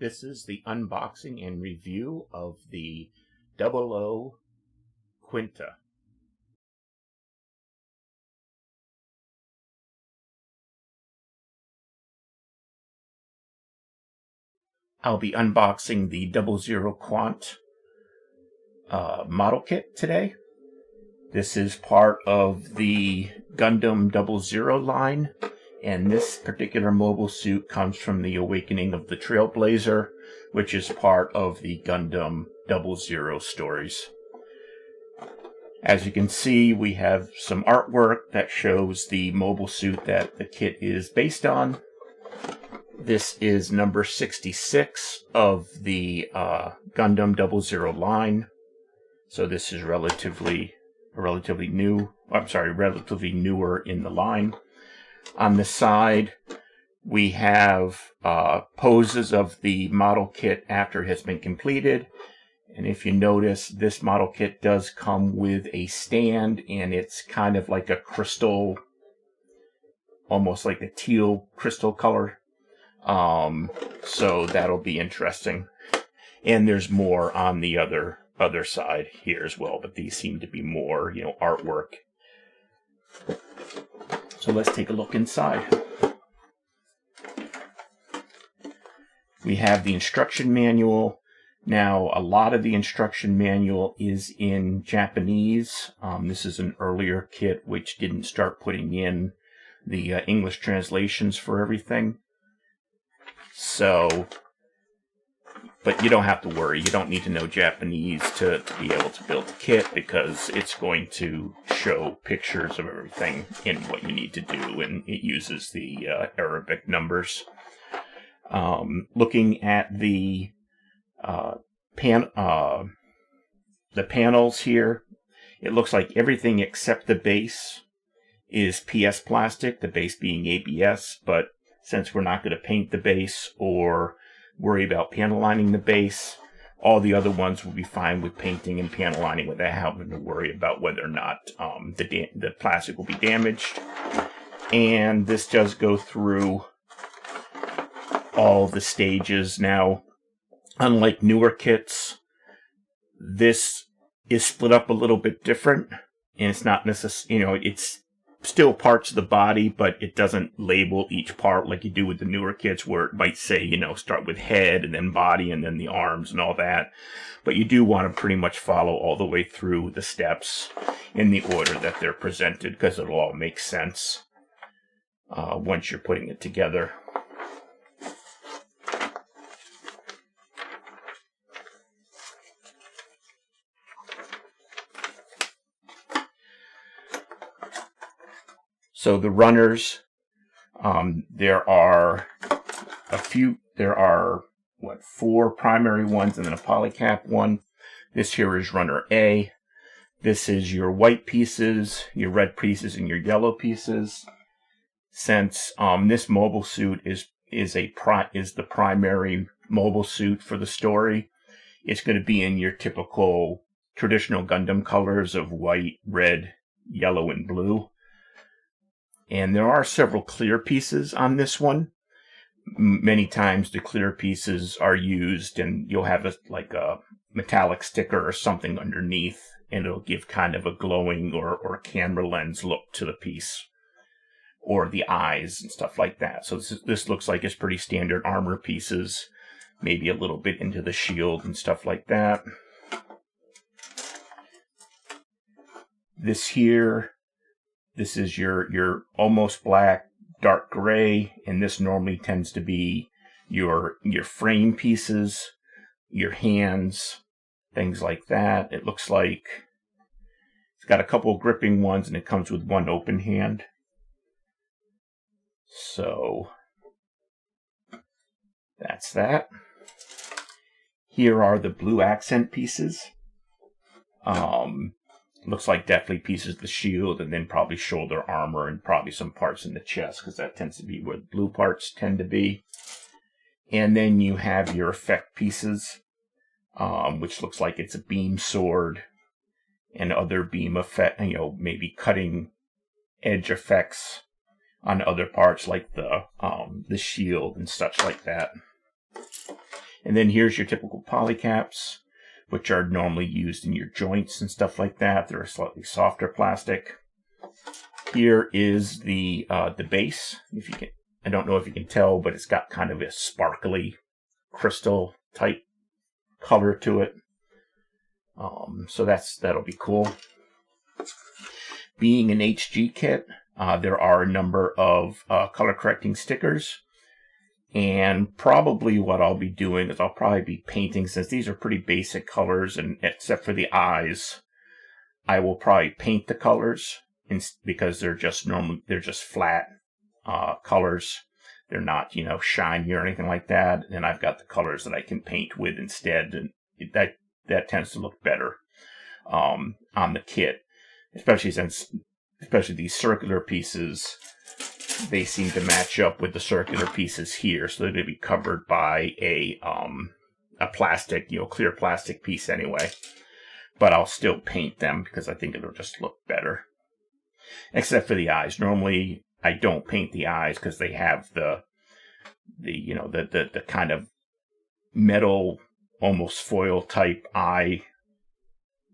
This is the unboxing and review of the 00 Quinta. I'll be unboxing the 00 Quant model kit today. This is part of the Gundam 00 line, and this particular mobile suit comes from the Awakening of the Trailblazer, which is part of the Gundam 00 stories. As you can see, we have some artwork that shows the mobile suit that the kit is based on. This is number 66 of the Gundam 00 line, so this is relatively newer in the line. On the side, we have poses of the model kit after it has been completed. And if you notice, this model kit does come with a stand, and it's kind of like a crystal, almost like a teal crystal color. So that'll be interesting. And there's more on the other side here as well, but these seem to be more, artwork. So let's take a look inside. We have the instruction manual. Now, a lot of the instruction manual is in Japanese. This is an earlier kit which didn't start putting in the English translations for everything. So, but you don't have to worry. You don't need to know Japanese to be able to build the kit, because it's going to show pictures of everything in what you need to do, and it uses the Arabic numbers. Looking at the panels here, it looks like everything except the base is PS plastic, the base being ABS, but since we're not going to paint the base or worry about panel lining the base, all the other ones will be fine with painting and panel lining without having to worry about whether or not the plastic will be damaged. And this does go through all the stages. Now, unlike newer kits, this is split up a little bit different, and it's not necessarily, it's still parts of the body, but it doesn't label each part like you do with the newer kits, where it might say, start with head and then body and then the arms and all that. But you do want to pretty much follow all the way through the steps in the order that they're presented, because it'll all make sense once you're putting it together. So the runners, there are four primary ones and then a polycap one. This here is runner A. This is your white pieces, your red pieces, and your yellow pieces. Since this mobile suit is the primary mobile suit for the story, it's going to be in your typical traditional Gundam colors of white, red, yellow, and blue. And there are several clear pieces on this one. Many times the clear pieces are used, and you'll have a metallic sticker or something underneath, and it'll give kind of a glowing or camera lens look to the piece, or the eyes and stuff like that. So this looks like it's pretty standard armor pieces, maybe a little bit into the shield and stuff like that. This is your almost black, dark gray, and this normally tends to be your frame pieces, your hands, things like that. It looks like it's got a couple of gripping ones, and it comes with one open hand. So that's that. Here are the blue accent pieces. Looks like definitely pieces of the shield, and then probably shoulder armor, and probably some parts in the chest, because that tends to be where the blue parts tend to be. And then you have your effect pieces, which looks like it's a beam sword and other beam effect, maybe cutting edge effects on other parts like the shield and such like that. And then here's your typical polycaps, which are normally used in your joints and stuff like that. They're a slightly softer plastic. Here is the base. If you can, I don't know if you can tell, but it's got kind of a sparkly crystal type color to it. So that'll be cool. Being an HG kit, there are a number of color correcting stickers. And probably what I'll be doing is I'll probably be painting, since these are pretty basic colors, and except for the eyes, I will probably paint the colors because they're just flat colors. They're not, shiny or anything like that. And I've got the colors that I can paint with instead, and that tends to look better on the kit, especially these circular pieces. They seem to match up with the circular pieces here, so they're going to be covered by a plastic, clear plastic piece anyway. But I'll still paint them because I think it'll just look better. Except for the eyes. Normally, I don't paint the eyes because they have the kind of metal, almost foil type eye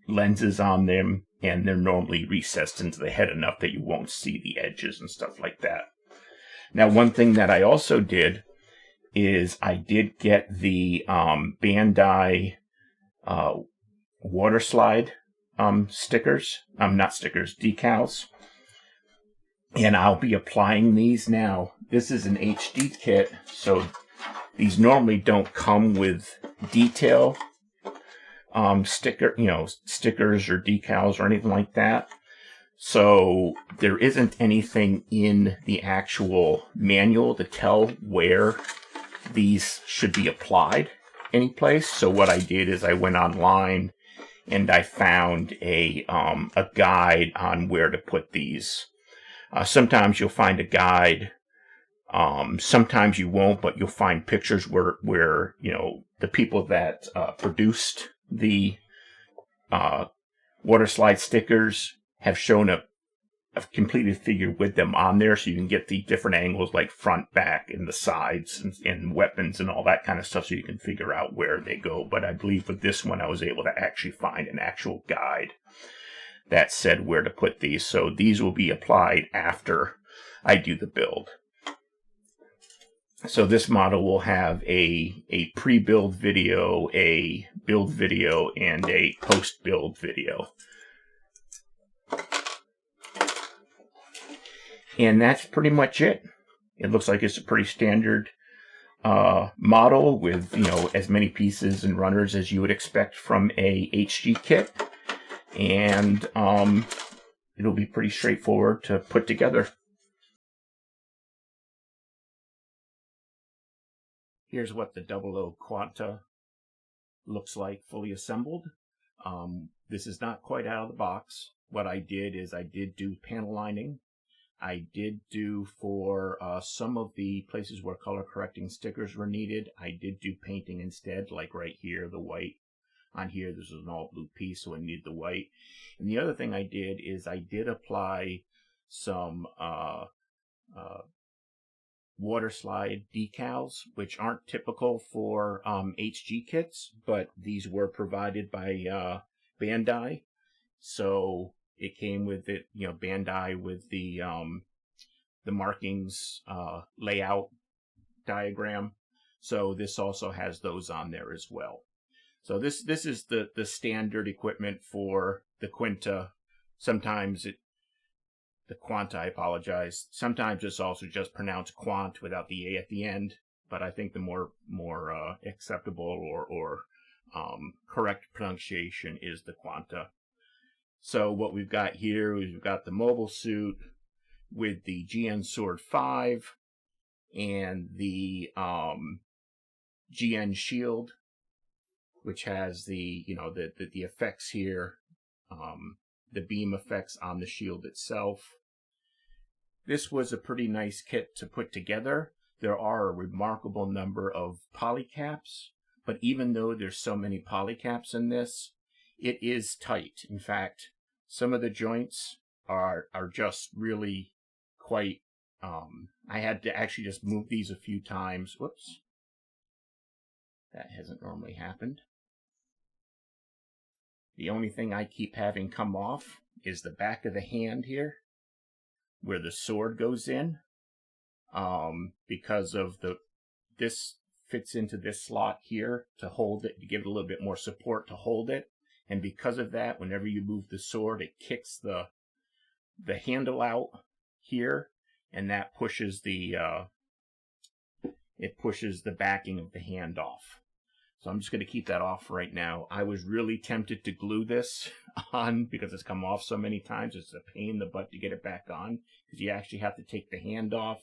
lenses on them, and they're normally recessed into the head enough that you won't see the edges and stuff like that. Now, one thing that I also did is I did get the Bandai water slide decals. And I'll be applying these now. This is an HD kit, so these normally don't come with detail stickers or decals or anything like that. So there isn't anything in the actual manual to tell where these should be applied anyplace. So what I did is I went online and I found a guide on where to put these. Sometimes you'll find a guide. Sometimes you won't, but you'll find pictures where the people that produced the water slide stickers have shown a completed figure with them on there, so you can get the different angles like front, back, and the sides, and weapons and all that kind of stuff, so you can figure out where they go. But I believe with this one I was able to actually find an actual guide that said where to put these. So these will be applied after I do the build. So this model will have a pre-build video, a build video, and a post-build video. And that's pretty much it. It looks like it's a pretty standard model with, as many pieces and runners as you would expect from a HG kit. And it'll be pretty straightforward to put together. Here's what the 00 Quanta looks like fully assembled. This is not quite out of the box. What I did is I did do panel lining. I did do for some of the places where color correcting stickers were needed, I did do painting instead, like right here, the white. On here, this is an all blue piece, so I needed the white. And the other thing I did is I did apply some water slide decals, which aren't typical for HG kits, but these were provided by Bandai. So it came with it, Bandai with the markings layout diagram. So this also has those on there as well. So this is the standard equipment for the Quinta. Sometimes the Quanta, I apologize. Sometimes it's also just pronounced Quant without the A at the end. But I think the more acceptable or correct pronunciation is the Quanta. So what we've got here is we've got the mobile suit with the GN Sword 5 and the GN Shield, which has the effects here, the beam effects on the shield itself. This was a pretty nice kit to put together. There are a remarkable number of polycaps, but even though there's so many polycaps in this, it is tight. In fact, some of the joints are just really quite, I had to actually just move these a few times. Whoops. That hasn't normally happened. The only thing I keep having come off is the back of the hand here, where the sword goes in, because of this fits into this slot here to hold it, to give it a little bit more support to hold it. And because of that, whenever you move the sword, it kicks the handle out here, and that pushes the backing of the hand off. So I'm just going to keep that off right now. I was really tempted to glue this on because it's come off so many times. It's a pain in the butt to get it back on because you actually have to take the hand off,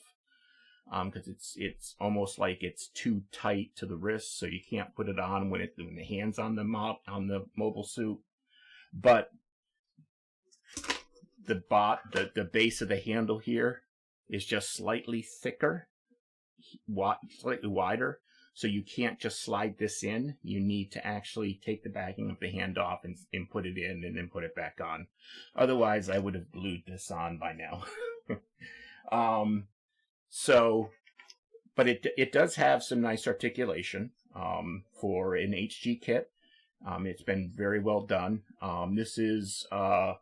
because it's almost like it's too tight to the wrist, so you can't put it on when the hand's on the mobile suit. But the base of the handle here is just slightly thicker, slightly wider, so you can't just slide this in. You need to actually take the backing of the hand off and put it in and then put it back on. Otherwise, I would have glued this on by now. But it does have some nice articulation for an HG kit. It's been very well done. This is a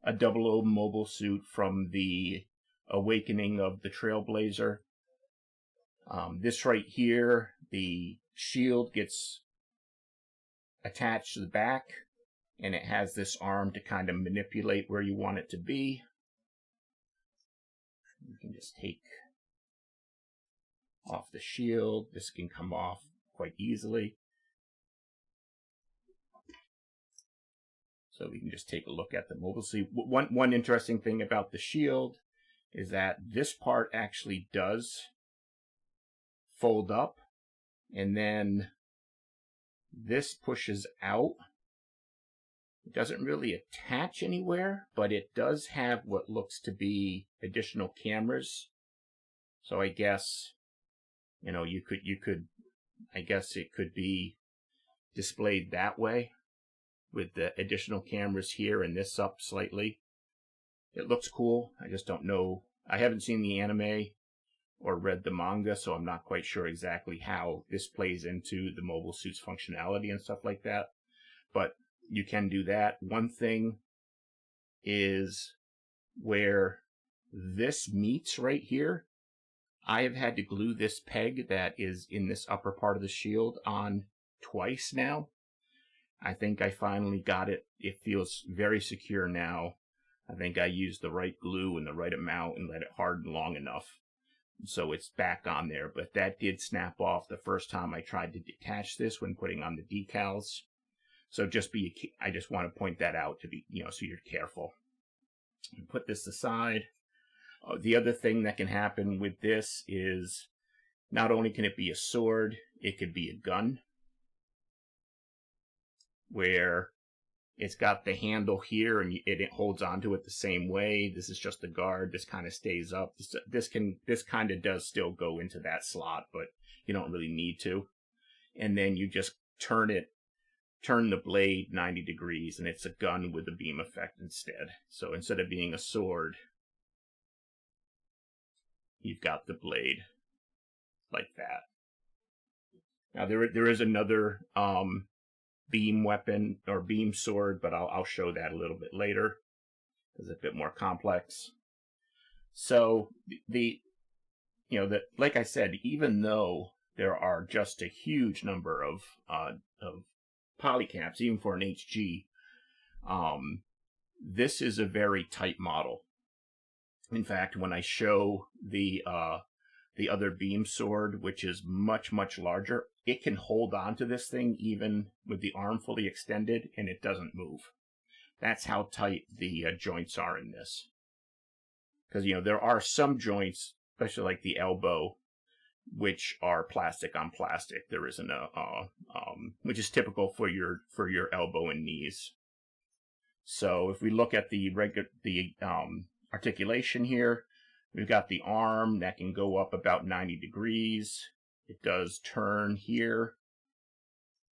00 mobile suit from the Awakening of the Trailblazer. This right here, the shield gets attached to the back, and it has this arm to kind of manipulate where you want it to be. You can just take off the shield. This can come off quite easily. So we can just take a look at the mobile suit. One interesting thing about the shield is that this part actually does fold up, and then this pushes out. It doesn't really attach anywhere, but it does have what looks to be additional cameras. So I guess, you could, I guess it could be displayed that way with the additional cameras here and this up slightly. It looks cool. I just don't know. I haven't seen the anime or read the manga, so I'm not quite sure exactly how this plays into the mobile suit's functionality and stuff like that. But you can do that. One thing is where this meets right here, I have had to glue this peg that is in this upper part of the shield on twice now. I think I finally got it. It feels very secure now. I think I used the right glue and the right amount and let it harden long enough, so it's back on there. But that did snap off the first time I tried to detach this when putting on the decals. So I just want to point that out to be, so you're careful. Put this aside. The other thing that can happen with this is not only can it be a sword, it could be a gun, where it's got the handle here and it holds onto it the same way. This is just the guard. This kind of stays up. This kind of does still go into that slot, but you don't really need to. And then you just turn the blade 90 degrees, and it's a gun with a beam effect instead. So instead of being a sword, you've got the blade like that. Now there is another beam weapon or beam sword, but I'll show that a little bit later because it's a bit more complex. So like I said, even though there are just a huge number of polycaps, even for an HG, this is a very tight model. In fact, when I show the other beam sword, which is much, much larger, it can hold on to this thing even with the arm fully extended, and it doesn't move. That's how tight the joints are in this. Because, there are some joints, especially like the elbow, which are plastic on plastic. There isn't which is typical for your elbow and knees. So if we look at the articulation here, we've got the arm that can go up about 90 degrees. It does turn here.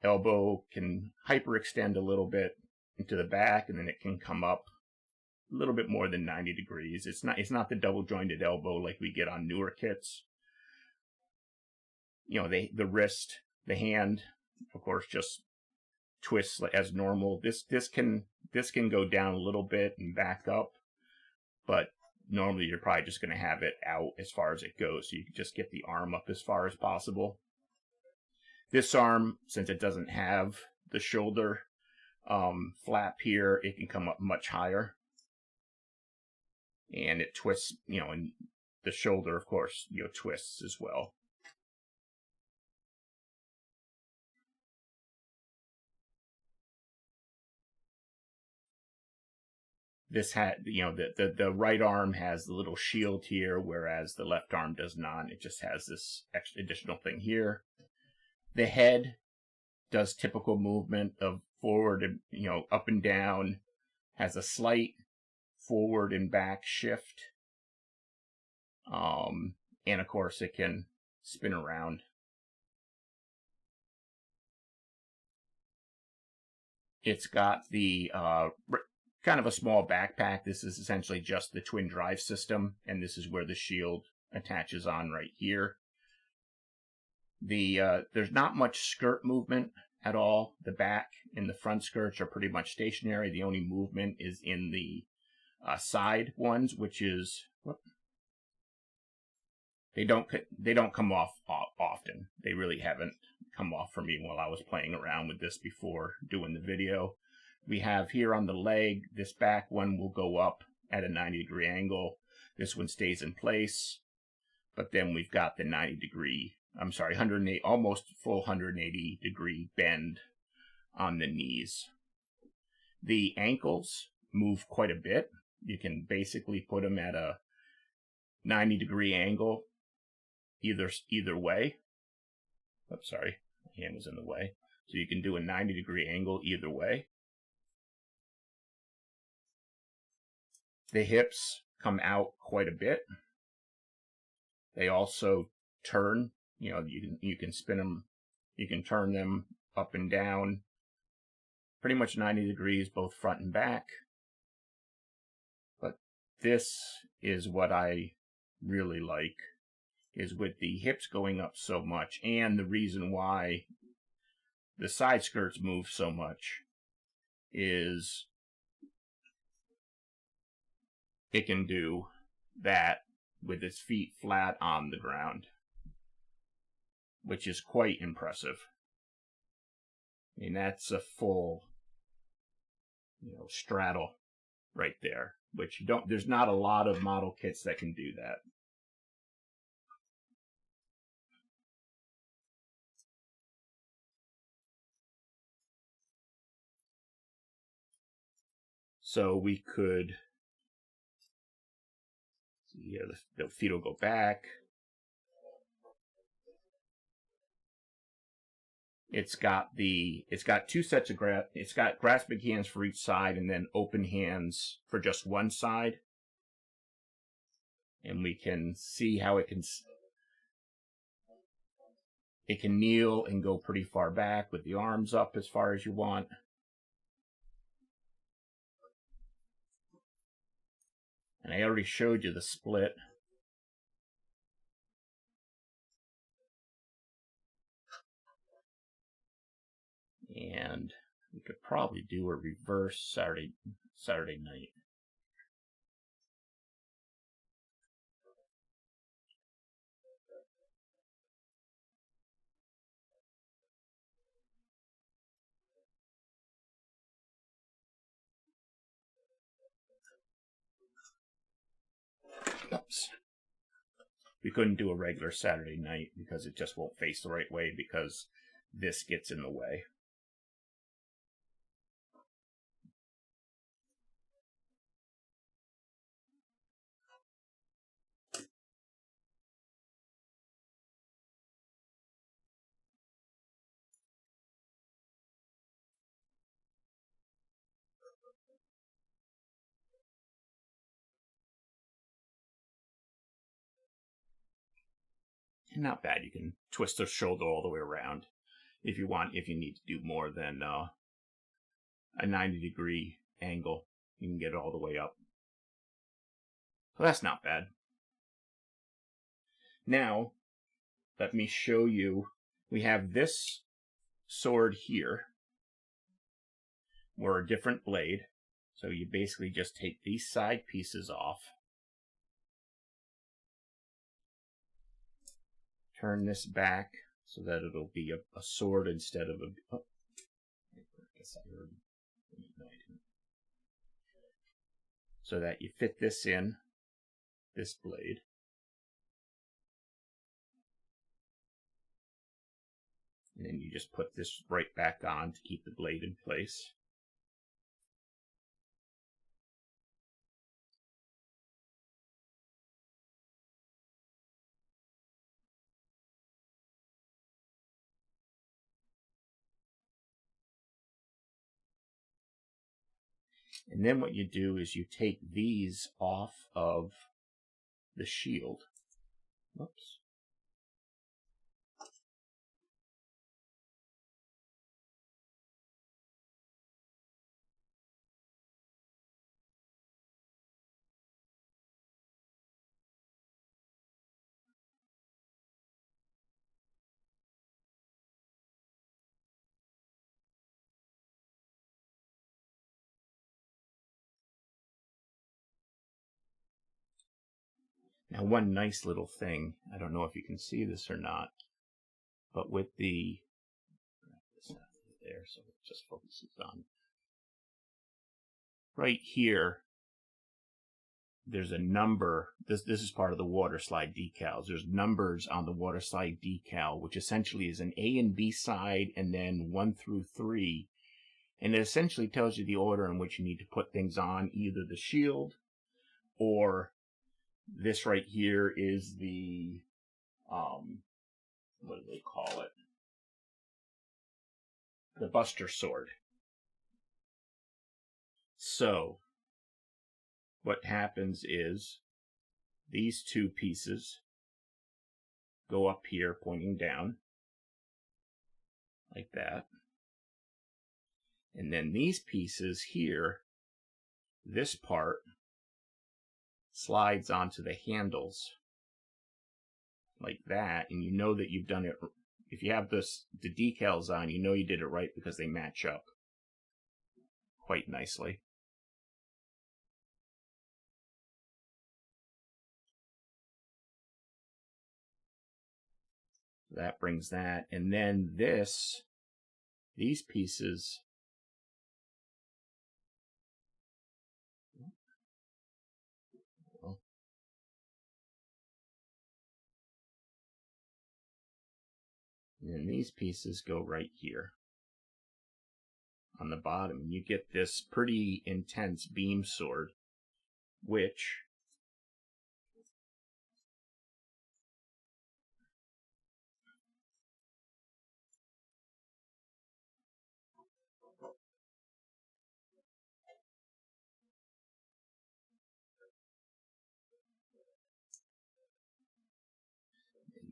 Elbow can hyperextend a little bit into the back, and then it can come up a little bit more than 90 degrees. It's not the double jointed elbow like we get on newer kits. The wrist, the hand, of course, just twists as normal. This can go down a little bit and back up, but normally you're probably just going to have it out as far as it goes, so you can just get the arm up as far as possible. This arm, since it doesn't have the shoulder flap here, it can come up much higher, and it twists, and the shoulder, of course, twists as well. This had, the right arm has the little shield here, whereas the left arm does not. It just has this extra additional thing here. The head does typical movement of forward and, up and down, has a slight forward and back shift. And of course it can spin around. It's got the kind of a small backpack. This is essentially just the twin drive system, and this is where the shield attaches on right here. There's not much skirt movement at all. The back and the front skirts are pretty much stationary. The only movement is in the side ones, which is they don't come off often. They really haven't come off for me while I was playing around with this before doing the video. We have here on the leg, this back one will go up at a 90-degree angle. This one stays in place, but then we've got the 108, almost full 180-degree bend on the knees. The ankles move quite a bit. You can basically put them at a 90-degree angle either way. Oops, sorry, my hand was in the way. So you can do a 90-degree angle either way. The hips come out quite a bit. They also turn. You can spin them. You can turn them up and down. Pretty much 90 degrees, both front and back. But this is what I really like, is with the hips going up so much, and the reason why the side skirts move so much is it can do that with its feet flat on the ground, which is quite impressive. I mean, that's a full, straddle right there, which there's not a lot of model kits that can do that. So we could, the feet will go back. It's got two sets of it's got grasping hands for each side, and then open hands for just one side. And we can see how it can kneel and go pretty far back with the arms up as far as you want. And I already showed you the split. And we could probably do a reverse Saturday night. Oops. We couldn't do a regular Saturday night because it just won't face the right way because this gets in the way. Not bad. You can twist the shoulder all the way around if you need to do more than a 90-degree angle. You can get it all the way up. So that's not bad. Now, let me show you. We have this sword here were a different blade. So you basically just take these side pieces off, turn this back so that it'll be a sword instead of a... Oh, I guess I heard... No, I didn't. So that you fit this in, this blade. And then you just put this right back on to keep the blade in place. And then what you do is you take these off of the shield. Whoops. Now, one nice little thing, I don't know if you can see this or not, but with the, this out there, so it just focuses on, right here, there's a number, this is part of the water slide decals. There's numbers on the water slide decal, which essentially is an A and B side, and then 1 through 3. And it essentially tells you the order in which you need to put things on, either the shield or this right here is the, what do they call it? The Buster Sword. So, what happens is these two pieces go up here pointing down, like that. And then these pieces here, this part, slides onto the handles like that, and you know that you've done it. If you have the decals on, you know you did it right because they match up quite nicely. That brings that, and then these pieces, and then these pieces go right here on the bottom. You get this pretty intense beam sword, which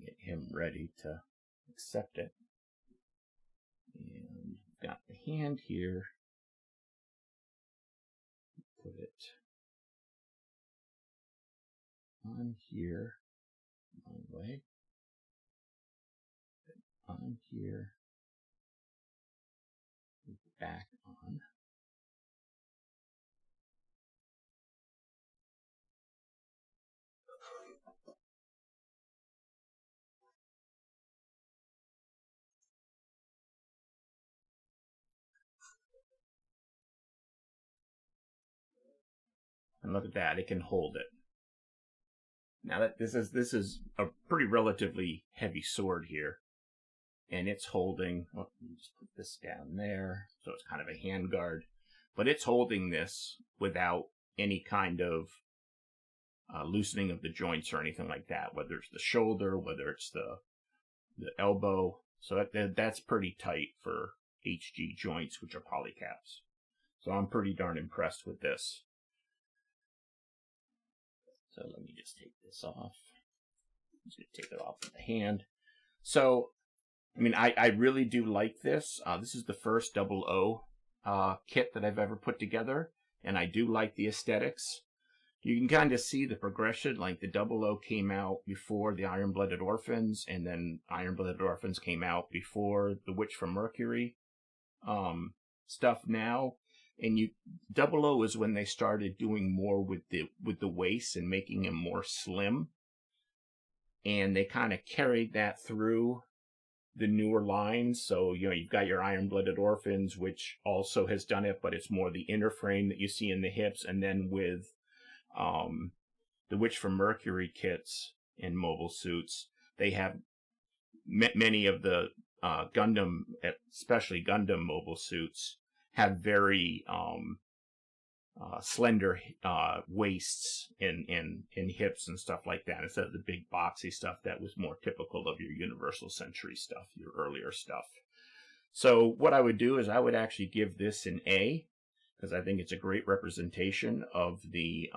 get him ready to accept it. And got the hand here. Put it on here, one way, on here, back on. And look at that, it can hold it. Now that this is a pretty relatively heavy sword here, and it's holding, well, let me just put this down there, so it's kind of a hand guard, but it's holding this without any kind of loosening of the joints or anything like that, whether it's the shoulder, whether it's the elbow. So that's pretty tight for HG joints, which are polycaps. So I'm pretty darn impressed with this. So let me just take this off. I'm just going to take it off with the hand. So, I mean, I really do like this. This is the first 00 kit that I've ever put together, and I do like the aesthetics. you can kind of see the progression. Like the 00 came out before the Iron-Blooded Orphans, and then Iron-Blooded Orphans came out before the Witch from Mercury stuff now. And 00 is when they started doing more with the waist and making him more slim. And they kind of carried that through the newer lines. So, you've got your Iron-Blooded Orphans, which also has done it, but it's more the inner frame that you see in the hips. And then with the Witch from Mercury kits and mobile suits, they have many of the Gundam, especially Gundam mobile suits, have very slender waists and hips and stuff like that, instead of the big boxy stuff that was more typical of your Universal Century stuff, your earlier stuff. So what I would do is I would actually give this an A, because I think it's a great representation of the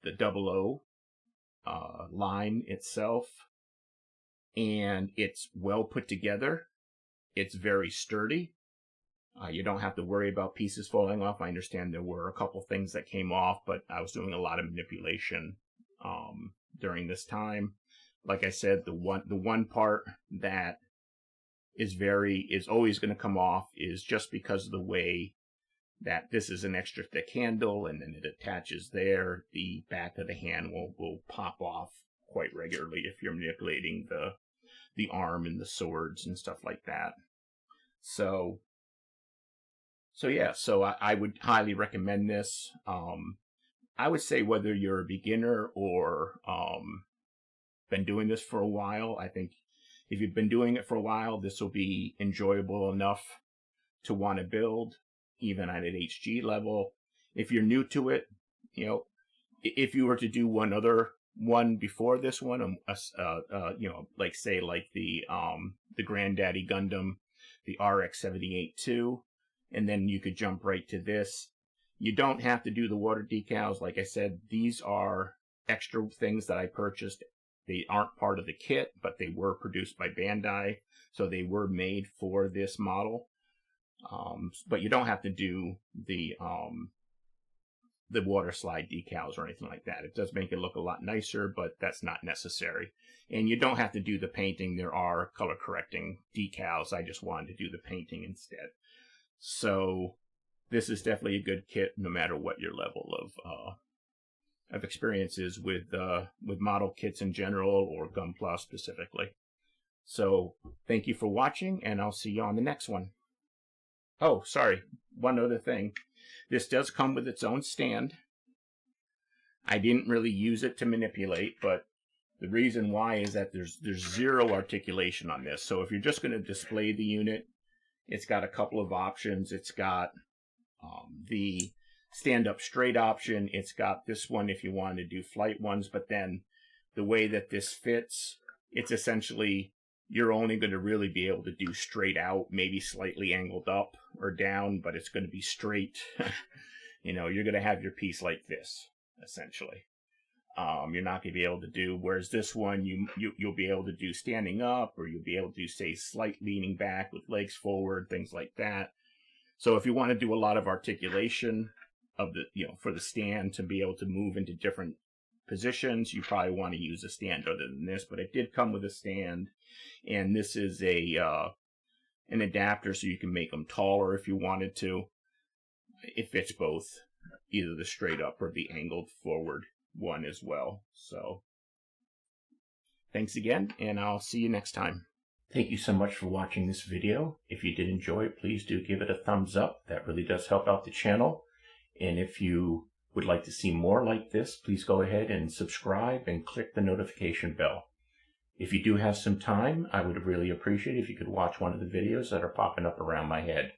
00 line itself, and it's well put together. It's very sturdy. You don't have to worry about pieces falling off. I understand there were a couple things that came off, but I was doing a lot of manipulation during this time. Like I said, the one part that is always going to come off is just because of the way that this is an extra thick handle, and then it attaches there. The back of the hand will pop off quite regularly if you're manipulating the arm and the swords and stuff like that. So I would highly recommend this. I would say whether you're a beginner or been doing this for a while, I think if you've been doing it for a while, this will be enjoyable enough to want to build, even at an HG level. If you're new to it, if you were to do one other one before this one, like the Granddaddy Gundam, the RX-78-2, and then you could jump right to this. You don't have to do the water decals. Like I said, these are extra things that I purchased. They aren't part of the kit, but they were produced by Bandai, so they were made for this model. But you don't have to do the water slide decals or anything like that. It does make it look a lot nicer, but that's not necessary. And you don't have to do the painting. There are color correcting decals. I just wanted to do the painting instead. So this is definitely a good kit, no matter what your level of experience is with model kits in general, or Gunpla specifically. So thank you for watching, and I'll see you on the next one. Oh, sorry, one other thing. This does come with its own stand. I didn't really use it to manipulate, but the reason why is that there's zero articulation on this. So if you're just going to display the unit, it's got a couple of options. It's got the stand-up straight option. It's got this one if you want to do flight ones, but then the way that this fits, it's essentially you're only going to really be able to do straight out, maybe slightly angled up or down, but it's going to be straight. You're going to have your piece like this, essentially. You're not going to be able to do, whereas this one, you'll be able to do standing up, or you'll be able to do, say, slight leaning back with legs forward, things like that. So if you want to do a lot of articulation of for the stand to be able to move into different positions, you probably want to use a stand other than this, but it did come with a stand, and this is an adapter, so you can make them taller if you wanted to. It fits both, either the straight up or the angled forward one as well. So thanks again, and I'll see you next time. Thank you so much for watching this video. If you did enjoy it, please do give it a thumbs up. That really does help out the channel. And if you would like to see more like this, please go ahead and subscribe and click the notification bell. If you do have some time, I would really appreciate it if you could watch one of the videos that are popping up around my head.